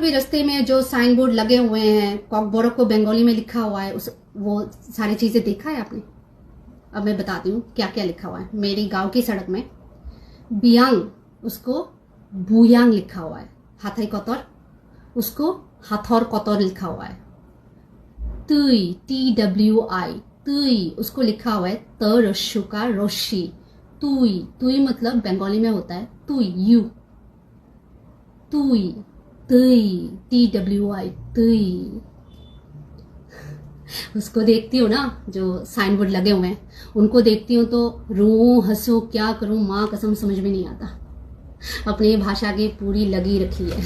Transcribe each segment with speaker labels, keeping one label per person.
Speaker 1: भी रास्ते में जो साइन बोर्ड लगे हुए हैं, कॉकबोरक को बंगाली में लिखा हुआ है, वो सारी चीजें देखा है आपने? अब मैं बताती हूँ क्या क्या लिखा हुआ है। मेरी गांव की सड़क में बियांग, उसको बुयांग लिखा हुआ है। हाथई कतर, उसको हाथौर कतर लिखा हुआ है। तुई, TWI, तुई, उसको लिखा हुआ है त रस्सु का रस्सी। तुई, तुई मतलब बंगाली में होता है तुई, यू, तुई, तुई, TWI, तुई। उसको देखती हूँ ना, जो साइन बोर्ड लगे हुए हैं, उनको देखती हूँ तो रोऊं हंसूं क्या करूं, माँ कसम समझ में नहीं आता। अपनी भाषा की पूरी लगी रखी है।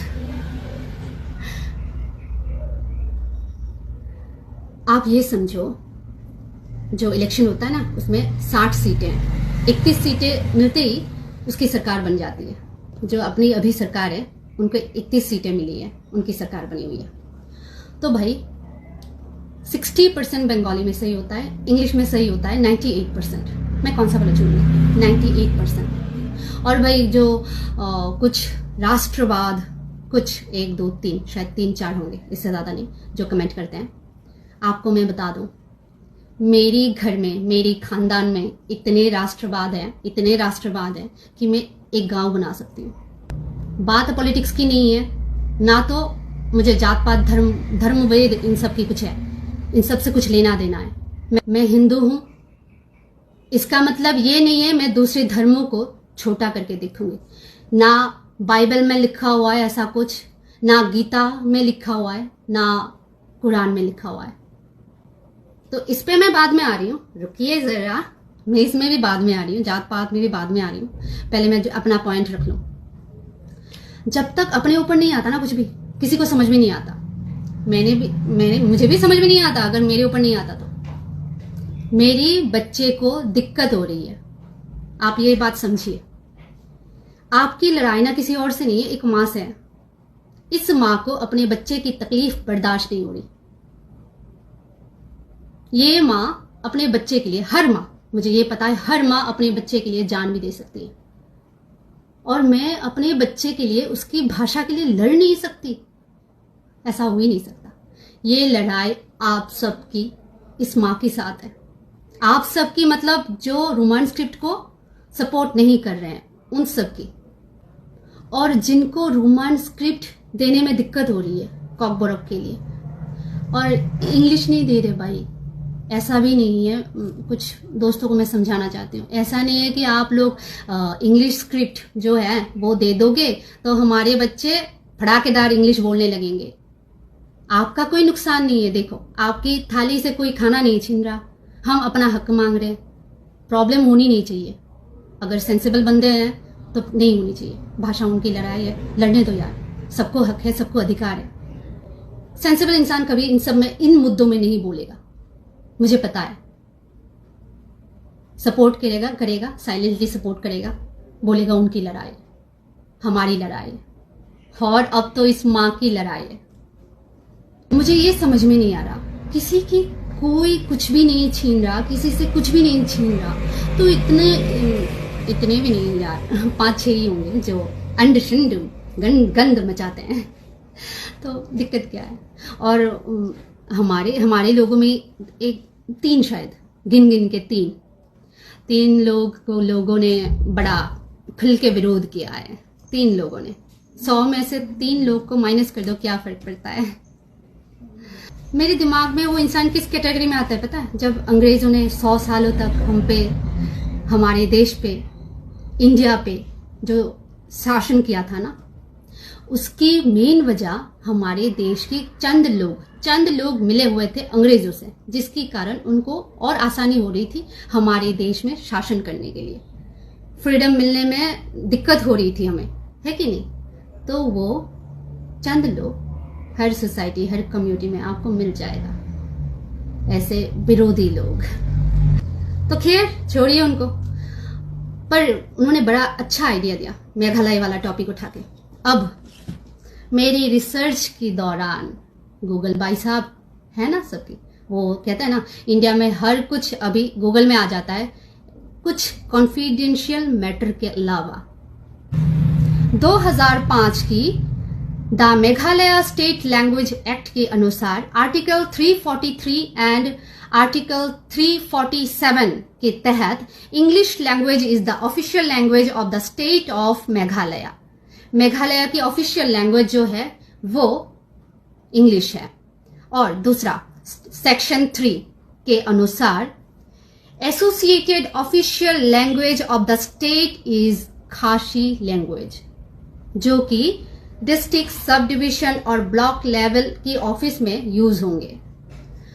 Speaker 1: आप ये समझो, जो इलेक्शन होता है ना, उसमें 60 सीटें हैं, 31 सीटें मिलते ही उसकी सरकार बन जाती है। जो अपनी अभी सरकार है, उनको 31 सीटें मिली है, उनकी सरकार बनी हुई है। तो भाई 60% बंगाली में सही होता है, इंग्लिश में सही होता है 98%। मैं कौन सा वाला चुनूंगी? 98%। और भाई जो कुछ राष्ट्रवाद, कुछ 1 2 3, शायद 3 4 होंगे, इससे ज़्यादा नहीं, जो कमेंट करते हैं। आपको मैं बता दूं, मेरी घर में, मेरी खानदान में इतने राष्ट्रवाद हैं कि मैं एक गांव बना सकती हूँ। बात पॉलिटिक्स की नहीं है ना, तो मुझे जात पात धर्म वेद इन सब की कुछ है, इन सब से कुछ लेना देना है। मैं हिंदू हूं, इसका मतलब ये नहीं है मैं दूसरे धर्मों को छोटा करके देखूंगी। ना बाइबल में लिखा हुआ है ऐसा कुछ, ना गीता में लिखा हुआ है, ना कुरान में लिखा हुआ है। तो इस पे मैं बाद में आ रही हूँ, रुकिए जरा, मैं इसमें भी बाद में आ रही हूँ, जात पात में भी बाद में आ रही हूँ। पहले मैं अपना पॉइंट रख लूं। जब तक अपने ऊपर नहीं आता ना कुछ भी, किसी को समझ में नहीं आता। मुझे भी समझ में नहीं आता अगर मेरे ऊपर नहीं आता तो। मेरी बच्चे को दिक्कत हो रही है, आप ये बात समझिए। आपकी लड़ाई ना किसी और से नहीं है, एक माँ से है। इस माँ को अपने बच्चे की तकलीफ बर्दाश्त नहीं हो रही। ये माँ अपने बच्चे के लिए, हर माँ, मुझे ये पता है, हर माँ अपने बच्चे के लिए जान भी दे सकती है। और मैं अपने बच्चे के लिए, उसकी भाषा के लिए लड़ नहीं सकती? ऐसा हो ही नहीं सकता। ये लड़ाई आप सबकी, इस माँ के साथ है। आप सबकी मतलब जो रोमन स्क्रिप्ट को सपोर्ट नहीं कर रहे हैं, उन सबकी। और जिनको रोमन स्क्रिप्ट देने में दिक्कत हो रही है कॉकबोरक के लिए, और इंग्लिश नहीं दे रहे भाई, ऐसा भी नहीं है। कुछ दोस्तों को मैं समझाना चाहती हूँ, ऐसा नहीं है कि आप लोग इंग्लिश स्क्रिप्ट जो है वो दे दोगे तो हमारे बच्चे फड़ाकेदार इंग्लिश बोलने लगेंगे। आपका कोई नुकसान नहीं है। देखो, आपकी थाली से कोई खाना नहीं छीन रहा, हम अपना हक मांग रहे हैं। प्रॉब्लम होनी नहीं चाहिए। अगर सेंसिबल बंदे हैं तो नहीं होनी चाहिए। भाषा उनकी लड़ाई है, लड़ने दो यार, सबको हक है, सबको अधिकार है। सेंसिबल इंसान कभी इन सब में, इन मुद्दों में नहीं बोलेगा, मुझे पता है। सपोर्ट करेगा, साइलेंटली सपोर्ट करेगा, बोलेगा उनकी लड़ाई है, हमारी लड़ाई है, और अब तो इस माँ की लड़ाई है। मुझे ये समझ में नहीं आ रहा, किसी की कोई कुछ भी नहीं छीन रहा, किसी से कुछ भी नहीं छीन रहा, तो इतने भी नहीं यार, 5-6 ही होंगे जो अंडशंड गंद मचाते हैं। तो दिक्कत क्या है? और हमारे लोगों में 3 शायद गिन के 3 लोगों ने बड़ा खुल के विरोध किया है। 3 लोगों ने, 100 में से 3 लोग को माइनस कर दो, क्या फर्क पड़ता है? मेरे दिमाग में वो इंसान किस कैटेगरी में आता है पता है? जब अंग्रेजों ने 100 सालों तक हम पे, हमारे देश पे, इंडिया पे जो शासन किया था ना, उसकी मेन वजह हमारे देश की चंद लोग मिले हुए थे अंग्रेजों से, जिसके कारण उनको और आसानी हो रही थी हमारे देश में शासन करने के लिए। फ्रीडम मिलने में दिक्कत हो रही थी हमें, है कि नहीं? तो वो चंद लोग हर सोसाइटी, हर कम्युनिटी में आपको मिल जाएगा, ऐसे विरोधी लोग। तो खैर छोड़िए उनको, पर उन्होंने बड़ा अच्छा आइडिया दिया मेघालय वाला टॉपिक उठा के। अब मेरी रिसर्च के दौरान गूगल भाई साहब है ना सबकी, वो कहते हैं ना इंडिया में हर कुछ अभी गूगल में आ जाता है, कुछ कॉन्फिडेंशियल मैटर के अलावा। 2005 की the Meghalaya state language act के अनुसार आर्टिकल 343 एंड आर्टिकल 347 के तहत English language is the official language of the state of Meghalaya. Meghalaya की ऑफिशियल लैंग्वेज जो है वो इंग्लिश है। और दूसरा सेक्शन 3 के अनुसार associated official language of the state is खासी लैंग्वेज, जो कि डिस्ट्रिक्ट, सब डिविजन और ब्लॉक लेवल की ऑफिस में यूज होंगे।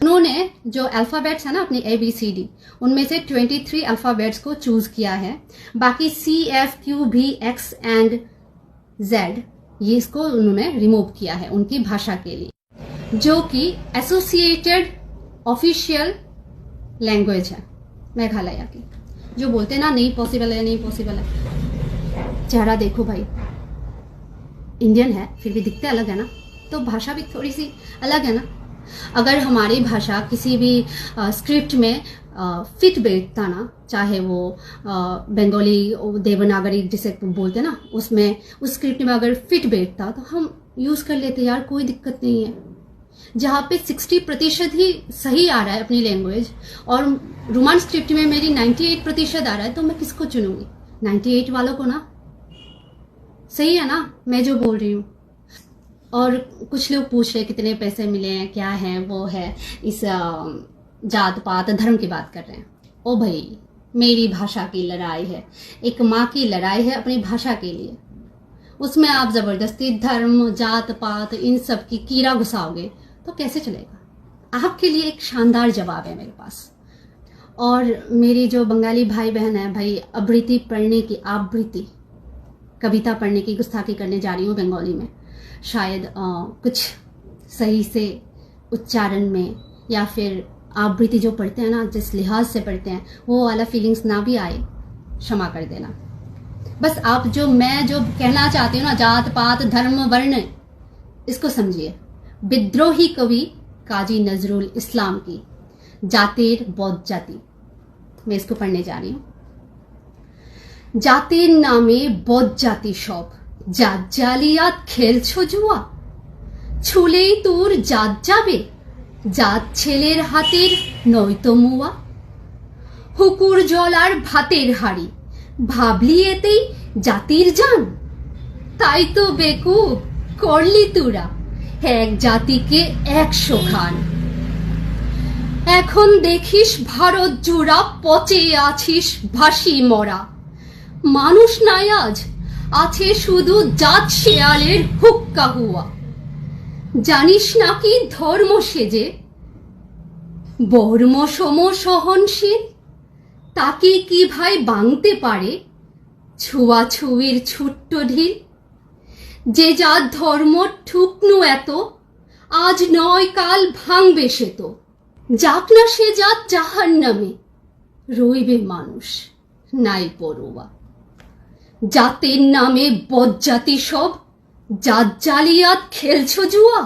Speaker 1: उन्होंने जो अल्फाबेट्स है ना अपनी ABCD, उनमें से 23 अल्फाबेट्स को चूज किया है। बाकी CFQB X एंड Z ये इसको उन्होंने रिमूव किया है उनकी भाषा के लिए, जो कि एसोसिएटेड ऑफिशियल लैंग्वेज है मेघालय की। जो बोलते हैं ना नहीं पॉसिबल है, नहीं पॉसिबल है। चेहरा देखो भाई, इंडियन है फिर भी दिखते अलग है ना, तो भाषा भी थोड़ी सी अलग है ना। अगर हमारी भाषा किसी भी स्क्रिप्ट में फिट बैठता ना, चाहे वो बंगाली देवनागरी जिसे बोलते ना, उसमें उस स्क्रिप्ट में अगर फिट बैठता तो हम यूज कर लेते यार, कोई दिक्कत नहीं है। जहाँ पे 60% ही सही आ रहा है अपनी लैंग्वेज और रोमान स्क्रिप्ट में मेरी 98% आ रहा है, तो मैं किसको चुनूंगी? 98 वालों को ना। सही है ना मैं जो बोल रही हूँ। और कुछ लोग पूछ रहे कितने पैसे मिले हैं, क्या है वो है, इस जात पात धर्म की बात कर रहे हैं। ओ भाई, मेरी भाषा की लड़ाई है, एक माँ की लड़ाई है अपनी भाषा के लिए। उसमें आप जबरदस्ती धर्म, जात पात इन सब की कीड़ा घुसाओगे तो कैसे चलेगा? आपके लिए एक शानदार जवाब है मेरे पास। और मेरी जो बंगाली भाई बहन है भाई, आवृत्ति पढ़ने की, आवृत्ति कविता पढ़ने की गुस्ताखी करने जा रही हूँ बंगाली में। शायद कुछ सही से उच्चारण में या फिर आवृत्ति जो पढ़ते हैं ना, जिस लिहाज से पढ़ते हैं वो वाला फीलिंग्स ना भी आए, क्षमा कर देना। बस आप जो मैं जो कहना चाहती हूँ ना, जात पात धर्म वर्ण, इसको समझिए। विद्रोही कवि काजी नजरुल इस्लाम की जातेर बौद्ध जाति, मैं इसको पढ़ने जा रही हूँ। জাতের নামে বজ্জাতি সব, জাত জালিয়াত খেলছো জুয়া, ছুলেই তোর জাত যাবে, জাত ছেলের হাতের নয়তো মুয়া, হুকুর জল আর ভাতের হাড়ি, ভাবলি এতেই জাতির জান, তাই তো বেকুব করলি তোরা এক জাতিকে 100 খান। এখন দেখিস ভারত জুড়া পচে আছিস ভাসি মরা, মানুষ নাই আজ আছে শুধু জাত শেয়ালের হুক্কা হুয়া, জানিস নাকি ধর্ম সেজে বর্ম সম সহনশীল, তাকে কি ভাই ভাঙতে পারে ছুয়াছুয়ির ছোট্ট ঢিল, যে যার ধর্ম ঠুকনো এত আজ নয় কাল ভাঙবে সে তো, যাক না সে জাত জাহান্নামে রইবে মানুষ নাই পরোয়া। জাতের নামে বজ্জাতি সব, জাত জালিয়াত খেলছো জুয়া,